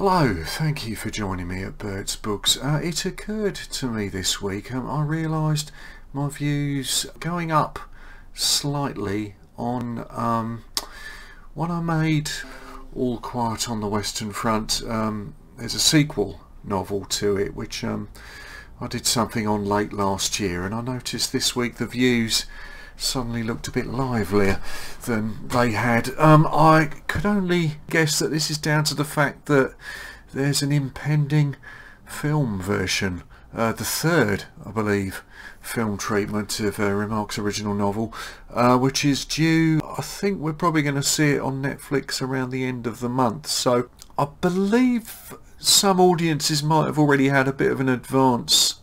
Hello, thank you for joining me at Birds Books. It occurred to me this week, I realised my views going up slightly on one I made, All Quiet on the Western Front. There's a sequel novel to it which I did something on late last year, and I noticed this week the views suddenly looked a bit livelier than they had. I could only guess that this is down to the fact that there's an impending film version, the third, I believe, film treatment of Remarque's original novel, which is due. I think we're probably going to see it on Netflix around the end of the month, so I believe some audiences might have already had a bit of an advance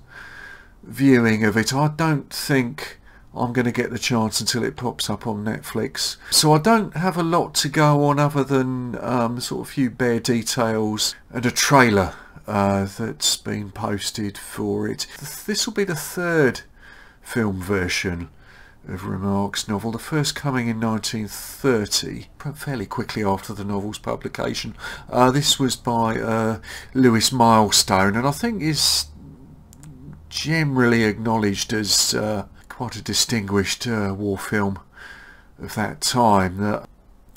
viewing of it. I don't think I'm going to get the chance until it pops up on Netflix. So I don't have a lot to go on other than sort of a few bare details and a trailer that's been posted for it. This will be the third film version of Remarque's novel, the first coming in 1930, fairly quickly after the novel's publication. This was by Lewis Milestone, and I think is generally acknowledged as quite a distinguished war film of that time that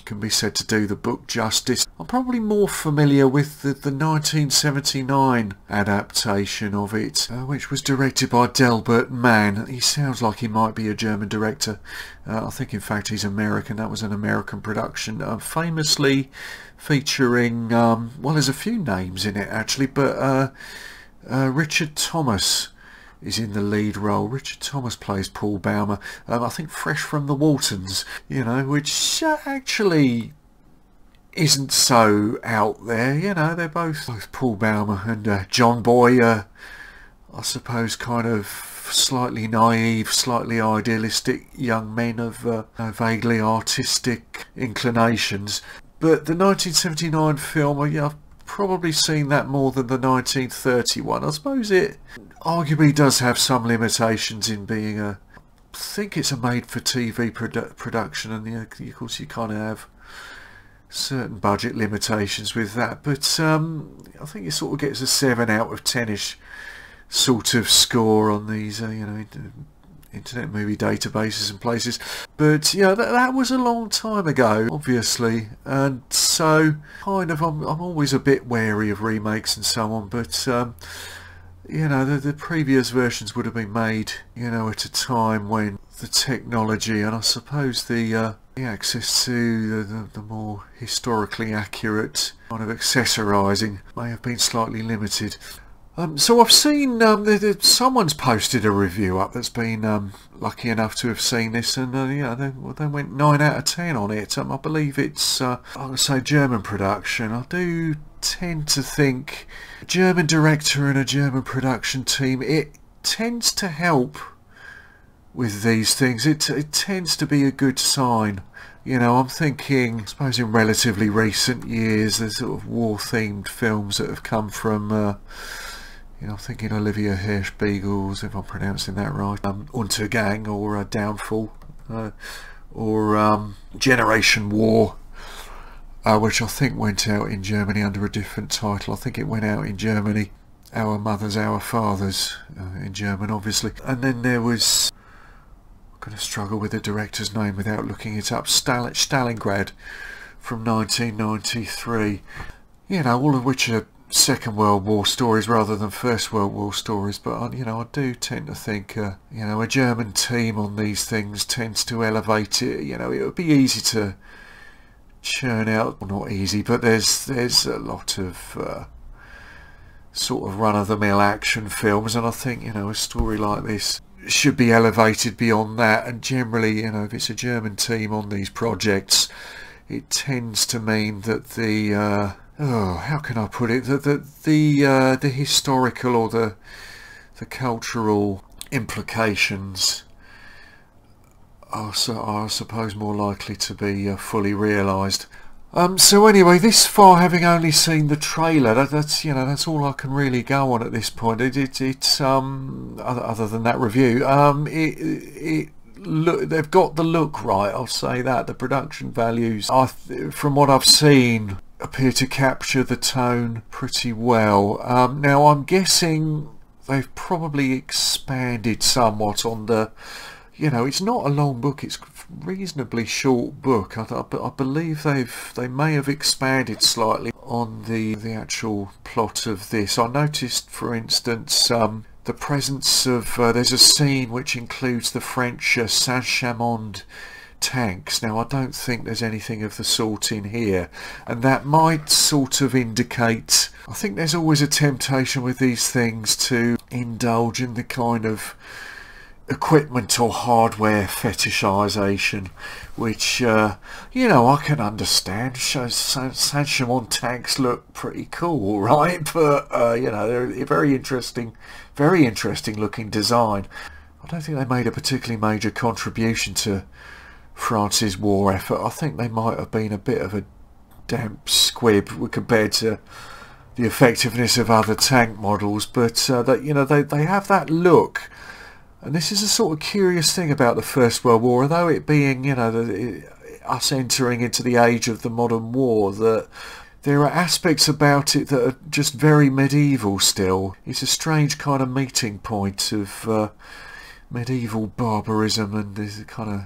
can be said to do the book justice. I'm probably more familiar with the 1979 adaptation of it, which was directed by Delbert Mann. He sounds like he might be a German director. I think in fact he's American. That was an American production, famously featuring, well, there's a few names in it actually, but Richard Thomas is in the lead role. Richard Thomas plays Paul Baumer. I think fresh from the Waltons, you know, which actually isn't so out there. You know, they're both Paul Baumer and John Boy, I suppose, kind of slightly naive, slightly idealistic young men of vaguely artistic inclinations. But the 1979 film, I've probably seen that more than the 1931. I suppose it arguably does have some limitations in being I think it's a made-for-TV production, and of course you kind of have certain budget limitations with that, but I think it sort of gets a 7 out of 10ish sort of score on these internet movie databases and places. But yeah, that was a long time ago, obviously, and so kind of I'm always a bit wary of remakes and so on, but you know, the previous versions would have been made, you know, at a time when the technology and I suppose the access to the more historically accurate kind of accessorising may have been slightly limited. So I've seen someone's posted a review up that's been lucky enough to have seen this, and yeah, they went 9 out of 10 on it. I believe it's I'm going to say German production. I do tend to think a German director and a German production team, it tends to help with these things. It tends to be a good sign. You know, I'm thinking, I suppose in relatively recent years, there's sort of war-themed films that have come from you know, I'm thinking Olivia Hirschbiegel's, if I'm pronouncing that right, Untergang, or Downfall, or Generation War, which I think went out in Germany under a different title. I think it went out in Germany, Our Mothers, Our Fathers, in German obviously. And then there was, I'm going to struggle with the director's name without looking it up, Stalingrad from 1993. You know, all of which are Second World War stories rather than First World War stories, but you know, I do tend to think you know, a German team on these things tends to elevate it. You know, it would be easy to churn out, well, not easy, but there's a lot of sort of run-of-the-mill action films, and I think, you know, a story like this should be elevated beyond that. And generally, you know, if it's a German team on these projects, it tends to mean that the how can I put it? The historical or the cultural implications are I suppose more likely to be fully realised. So anyway, this far, having only seen the trailer, that's you know, that's all I can really go on at this point. It's other than that review, look, they've got the look right. I'll say that the production values, from what I've seen, appear to capture the tone pretty well. Now I'm guessing they've probably expanded somewhat on the, it's not a long book, it's a reasonably short book. I believe they may have expanded slightly on the actual plot of this. I noticed, for instance, the presence of, there's a scene which includes the French Saint-Chamond tanks. Now I don't think there's anything of the sort in here, and that might sort of indicate, I think there's always a temptation with these things to indulge in the kind of equipment or hardware fetishization, which I can understand. Saint-Chamond tanks look pretty cool, right? But they're a very interesting looking design. I don't think they made a particularly major contribution to France's war effort. I think they might have been a bit of a damp squib compared to the effectiveness of other tank models, but they have that look. And this is a sort of curious thing about the First World War, although it being us entering into the age of the modern war, that there are aspects about it that are just very medieval still. It's a strange kind of meeting point of medieval barbarism and this kind of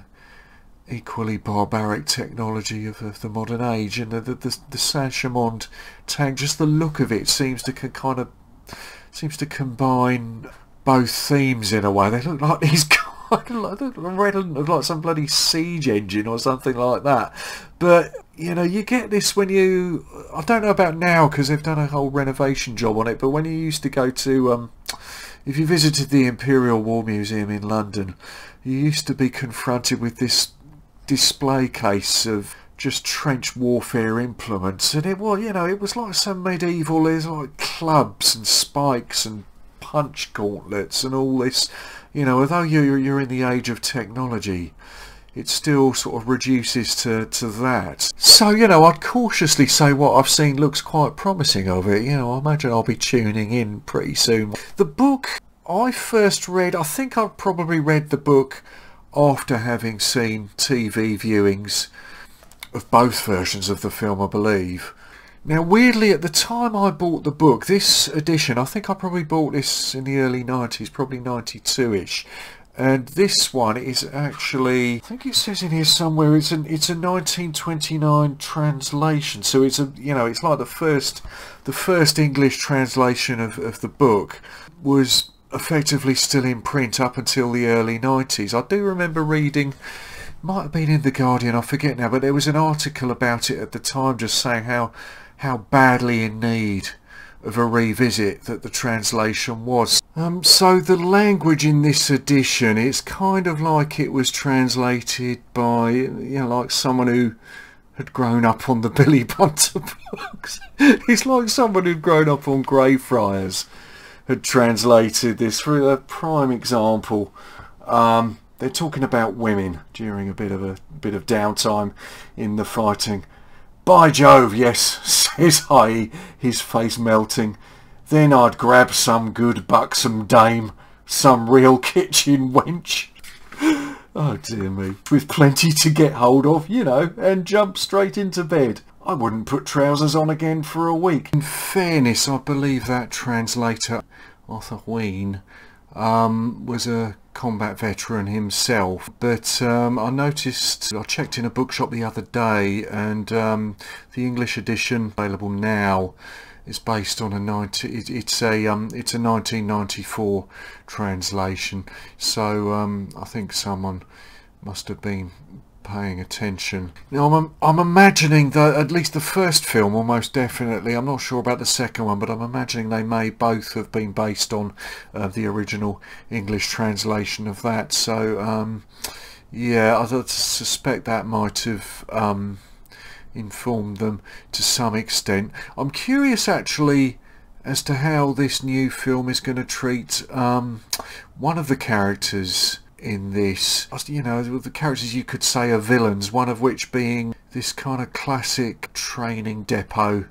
equally barbaric technology of the modern age, and the Saint-Chamond tank, just the look of it seems to combine both themes in a way. They look like these kind of like some bloody siege engine or something like that. But you get this when I don't know about now because they've done a whole renovation job on it, but when you used to go to if you visited the Imperial War Museum in London, you used to be confronted with this display case of just trench warfare implements, and it was like some medieval, there's like clubs and spikes and punch gauntlets and all this, although you're in the age of technology, it still sort of reduces to that. So I'd cautiously say what I've seen looks quite promising of it. I imagine I'll be tuning in pretty soon. The book I first read, I think I probably read the book after having seen TV viewings of both versions of the film, I believe. Now weirdly, at the time I bought the book, this edition, I think I probably bought this in the early 90s, probably 92ish, and this one is actually, I think it says in here somewhere, it's a 1929 translation, so it's it's like the first English translation of the book was effectively still in print up until the early 90s. I do remember reading, might have been in The Guardian, I forget now, but there was an article about it at the time just saying how badly in need of a revisit that the translation was. So the language in this edition, it's kind of like it was translated by like someone who had grown up on the Billy Bunter books. It's like someone who'd grown up on Greyfriars had translated this. For a prime example, they're talking about women during a bit of downtime in the fighting. "By Jove, yes," says I, his face melting. "Then I'd grab some good buxom dame, some real kitchen wench." Oh dear me. With plenty to get hold of, and jump straight into bed. I wouldn't put trousers on again for a week. In fairness, I believe that translator, Arthur Ween, was a combat veteran himself, but I checked in a bookshop the other day, and the English edition available now is based on it's a 1994 translation, so I think someone must have been paying attention. Now I'm imagining that at least the first film, almost definitely, I'm not sure about the second one, but I'm imagining they may both have been based on the original English translation of that. So yeah, I suspect that might have informed them to some extent. I'm curious actually as to how this new film is going to treat one of the characters in this. The characters you could say are villains, one of which being this kind of classic training depot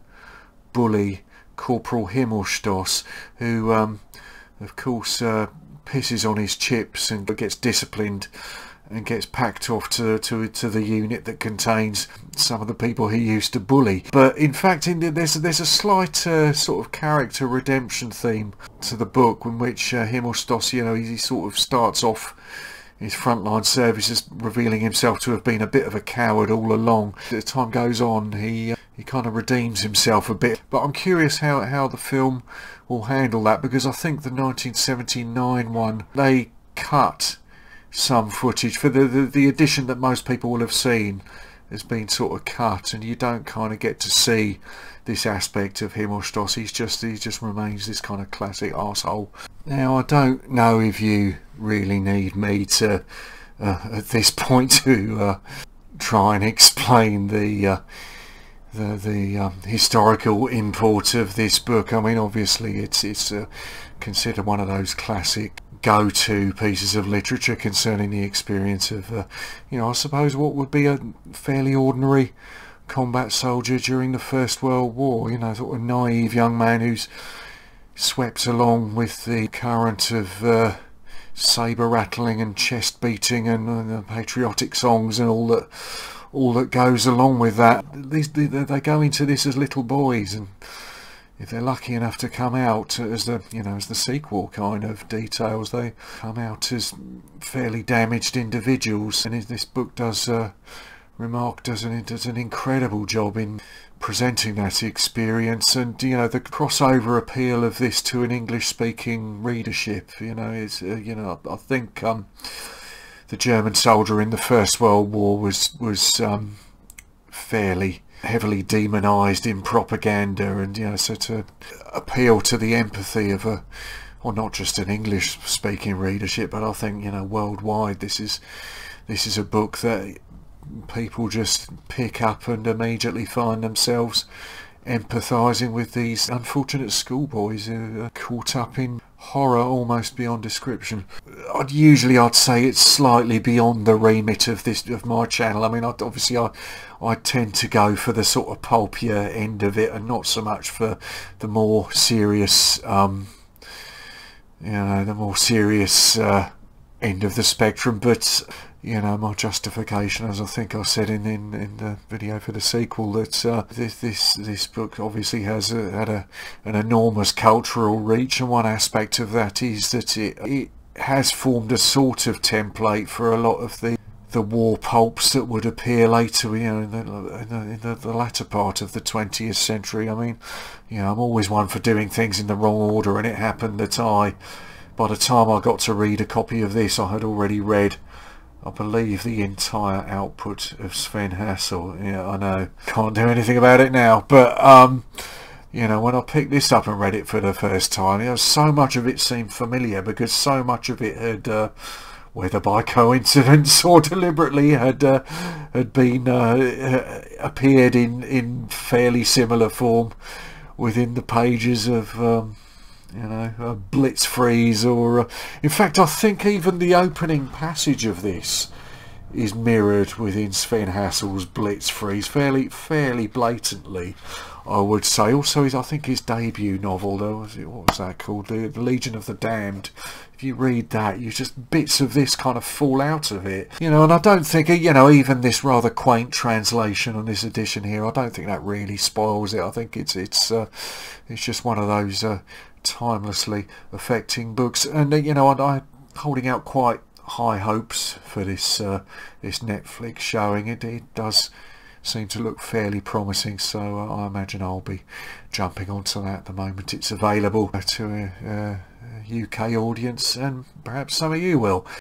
bully, Corporal Himmelstoss, who of course pisses on his chips and gets disciplined and gets packed off to the unit that contains some of the people he used to bully. But in fact, there's a slight sort of character redemption theme to the book, in which Himmelstoss, he sort of starts off his frontline service as revealing himself to have been a bit of a coward all along. As time goes on, he kind of redeems himself a bit. But I'm curious how the film will handle that, because I think the 1979 one, they cut some footage for the edition that most people will have seen, has been sort of cut, and you don't kind of get to see this aspect of Himmelstoss. He just remains this kind of classic arsehole. Now, I don't know if you really need me to at this point to try and explain the historical import of this book. I mean, obviously it's considered one of those classic go-to pieces of literature concerning the experience of I suppose what would be a fairly ordinary combat soldier during the First World War, sort of naive young man who's swept along with the current of sabre rattling and chest beating and patriotic songs and all that goes along with that. They go into this as little boys, and if they're lucky enough to come out as the sequel kind of details, they come out as fairly damaged individuals. And this book does, Remarque does an incredible job in presenting that experience, and the crossover appeal of this to an English-speaking readership. Is I think the German soldier in the First World War was fairly heavily demonised in propaganda, and so to appeal to the empathy of not just an English speaking readership, but I think worldwide, this is a book that people just pick up and immediately find themselves empathising with these unfortunate schoolboys who are caught up in horror almost beyond description. I'd say it's slightly beyond the remit of my channel. I mean, obviously I tend to go for the sort of pulpier end of it, and not so much for the more serious end of the spectrum. But my justification, as I think I said in the video for the sequel, that this book obviously has had an enormous cultural reach, and one aspect of that is that it has formed a sort of template for a lot of the war pulps that would appear later, in the latter part of the 20th century. I mean, I'm always one for doing things in the wrong order, and it happened that by the time I got to read a copy of this, I had already read, I believe, the entire output of Sven Hassel. I know, can't do anything about it now, but when I picked this up and read it for the first time, so much of it seemed familiar, because so much of it had, whether by coincidence or deliberately, had been appeared in fairly similar form within the pages of Blitzfreeze, or in fact I think even the opening passage of this is mirrored within Sven Hassel's Blitzfreeze fairly blatantly, I would say. Also, I think his debut novel, what was that called, the Legion of the Damned, if you read that, bits of this kind of fall out of it, and I don't think even this rather quaint translation on this edition here, I don't think that really spoils it. I think it's just one of those timelessly affecting books, and I'm holding out quite high hopes for this Netflix showing. It does seem to look fairly promising, so I imagine I'll be jumping onto that the moment it's available to a UK audience, and perhaps some of you will.